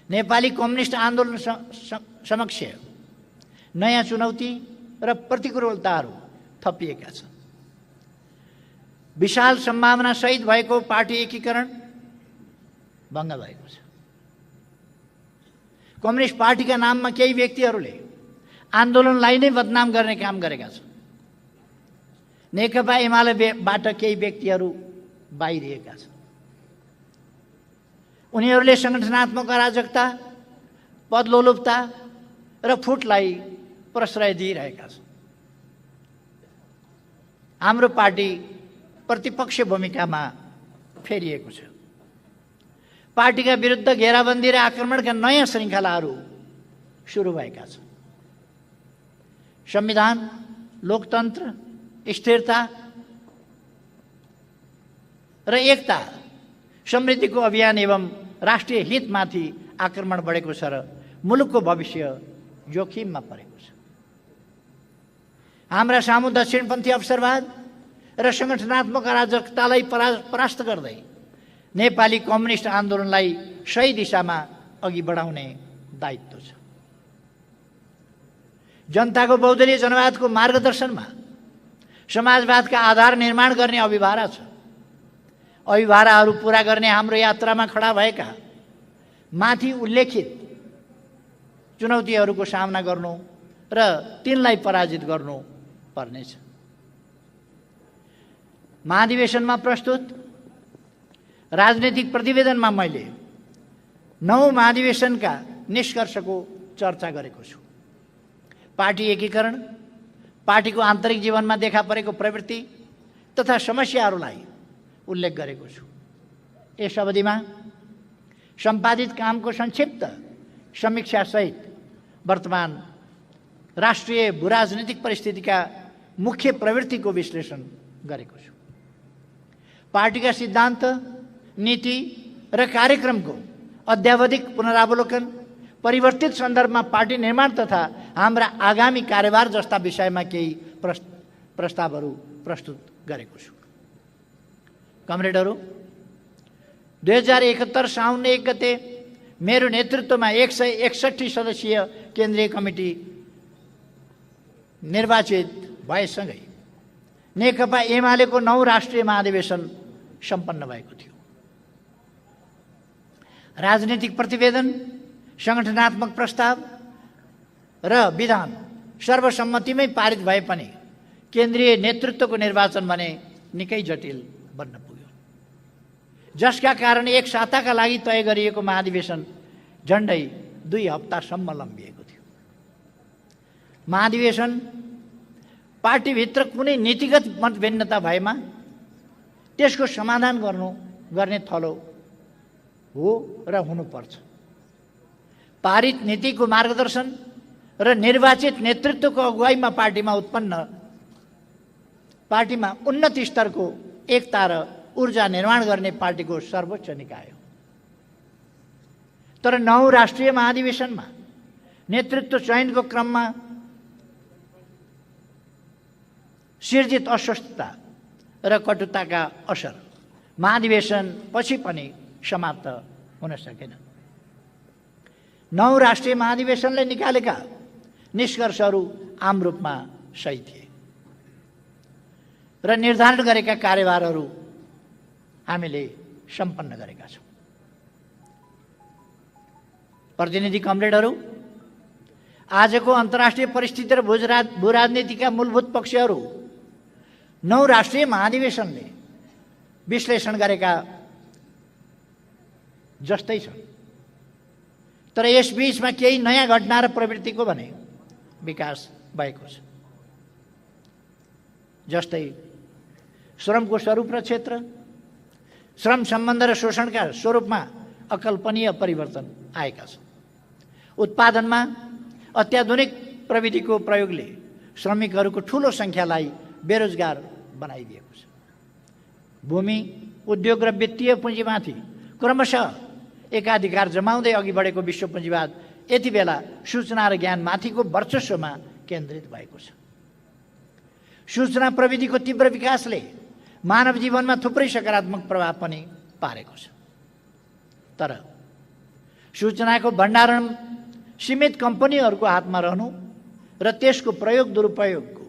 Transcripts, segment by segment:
Nepali communist आन्दोलन समक्ष नयाँ चुनौती र प्रतिकूलताहरू थपिएका छन्। विशाल सम्भावना सहित भएको पार्टी एकीकरण भङ्ग भएको छ। कम्युनिस्ट पार्टीका नाममा केही व्यक्तिहरूले आन्दोलनलाई नै बदनाम गर्ने काम गरेका छन्। नेकपा एमालेबाट केही व्यक्तिहरू बाहिरिएका छन्। उनीहरूले सङ्गठनात्मक अराजकता, पदलोलुपता र फुटलाई प्रश्रय दिइरहेका छन्। हाम्रो पार्टी प्रतिपक्ष भूमिकामा फेरिएको छ। पार्टीका विरुद्ध घेराबन्दी र आक्रमणका नयाँ श्रृङ्खलाहरू सुरु भएका छन्। संविधान, लोकतन्त्र, स्थिरता र एकता, समृद्धिको अभियान एवं राष्ट्रिय हितमाथि आक्रमण बढेको छ र मुलुकको भविष्य जोखिममा परेको छ। हाम्रा सामु दक्षिणपन्थी अवसरवाद र सङ्गठनात्मक अराजकतालाई परास्त गर्दै नेपाली कम्युनिस्ट आन्दोलनलाई सही दिशामा अघि बढाउने दायित्व छ। जनताको बहुदलीय जनवादको मार्गदर्शनमा समाजवादका आधार निर्माण गर्ने अभिभारा छ। अभिभाराहरू पूरा गर्ने हाम्रो यात्रामा खडा भएका माथि उल्लेखित चुनौतीहरूको सामना गर्नु र तिनलाई पराजित गर्नु पर्नेछ। महाधिवेशनमा प्रस्तुत राजनीतिक प्रतिवेदनमा मैले 9 महाधिवेशनका निष्कर्षको चर्चा गरेको छु। पार्टी एकीकरण, पार्टीको आन्तरिक जीवनमा देखा परेको प्रवृत्ति तथा समस्याहरूलाई उल्लेख गरेको छु। यस अवधिमा सम्पादित कामको संक्षिप्त समीक्षासहित वर्तमान राष्ट्रिय भूराजनीतिक परिस्थितिका मुख्य प्रवृत्तिको विश्लेषण गरेको छु। पार्टीका सिद्धान्त, नीति र कार्यक्रमको अद्यावधिक पुनरावलोकन, परिवर्तित सन्दर्भमा पार्टी निर्माण तथा हाम्रा आगामी कार्यभार जस्ता विषयमा केही प्रस्तावहरू प्रस्तुत गरेको छु। कमरेडहरू, 2071 साउन 1 गते मेरो नेतृत्वमा 161 सदस्यीय केन्द्रीय कमिटी निर्वाचित भएसँगै नेकपा एमालेको 9 राष्ट्रिय महाधिवेशन सम्पन्न भएको थियो। राजनीतिक प्रतिवेदन, सङ्गठनात्मक प्रस्ताव र विधान सर्वसम्मतिमै पारित भए पनि केन्द्रीय नेतृत्वको निर्वाचन भने निकै जटिल बन्न पुग्यो, जसका कारण एक साताका लागि तय गरिएको महाधिवेशन झन्डै 2 हप्तासम्म लम्बिएको थियो। महाधिवेशन पार्टीभित्र कुनै नीतिगत मतभिन्नता भएमा त्यसको समाधान गर्ने थलो हो र हुनुपर्छ। पारित नीतिको मार्गदर्शन र निर्वाचित नेतृत्वको अगुवाईमा पार्टीमा उन्नत स्तरको एकता र ऊर्जा निर्माण गर्ने पार्टीको सर्वोच्च निकाय हो। तर 9 राष्ट्रिय महाधिवेशनमा नेतृत्व चयनको क्रममा सिर्जित अस्वस्थता र कटुताका असर महाधिवेशन पछि पनि समाप्त हुन सकेन। 9 राष्ट्रिय महाधिवेशनले निकालेका निष्कर्षहरू आम रूपमा सही थिए र निर्धारण गरेका कार्यभारहरू हामीले सम्पन्न गरेका छौँ। प्रतिनिधि कमरेडहरू, आजको अन्तर्राष्ट्रिय परिस्थिति र भूराजनीतिका मूलभूत पक्षहरू 9 राष्ट्रिय महाधिवेशनले विश्लेषण गरेका जस्तै छन्। तर यस बीचमा केही नयाँ घटना र प्रवृत्तिको भने विकास भएको छ। जस्तै श्रमको स्वरूप र क्षेत्र, श्रम सम्बन्ध र शोषणका स्वरूपमा अकल्पनीय परिवर्तन आएका छन्। उत्पादनमा अत्याधुनिक प्रविधिको प्रयोगले श्रमिकहरूको ठूलो सङ्ख्यालाई बेरोजगार बनाइदिएको छ। भूमि, उद्योग र वित्तीय पुँजीमाथि क्रमशः एकाधिकार जमाउँदै अघि बढेको विश्व पुँजीवाद यति बेला सूचना र ज्ञानमाथिको वर्चस्वमा केन्द्रित भएको छ। सूचना प्रविधिको तीव्र विकासले मानव जीवनमा थुप्रै सकारात्मक प्रभाव पनि पारेको छ। तर सूचनाको भण्डारण सीमित कम्पनीहरूको हातमा रहनु र त्यसको प्रयोग दुरुपयोगको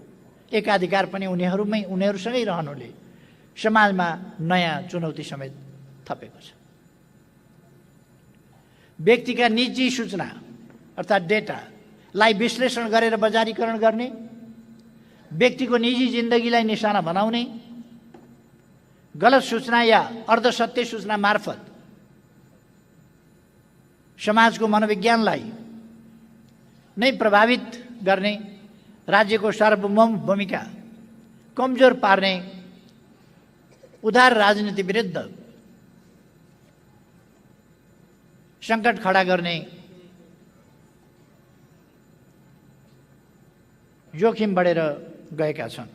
एकाधिकार पनि उनीहरूसँगै रहनुले समाजमा नयाँ चुनौती समेत थपेको छ। व्यक्तिका निजी सूचना अर्थात् डेटालाई विश्लेषण गरेर बजारीकरण गर्ने, व्यक्तिको निजी जिन्दगीलाई निशाना बनाउने, गलत सूचना या अर्धसत्य सूचना मार्फत समाजको मनोविज्ञानलाई नै प्रभावित गर्ने, राज्यको सार्वभौम भूमिका कमजोर पार्ने, उदार राजनीति विरुद्ध सङ्कट खडा गर्ने जोखिम बढेर गएका छन्।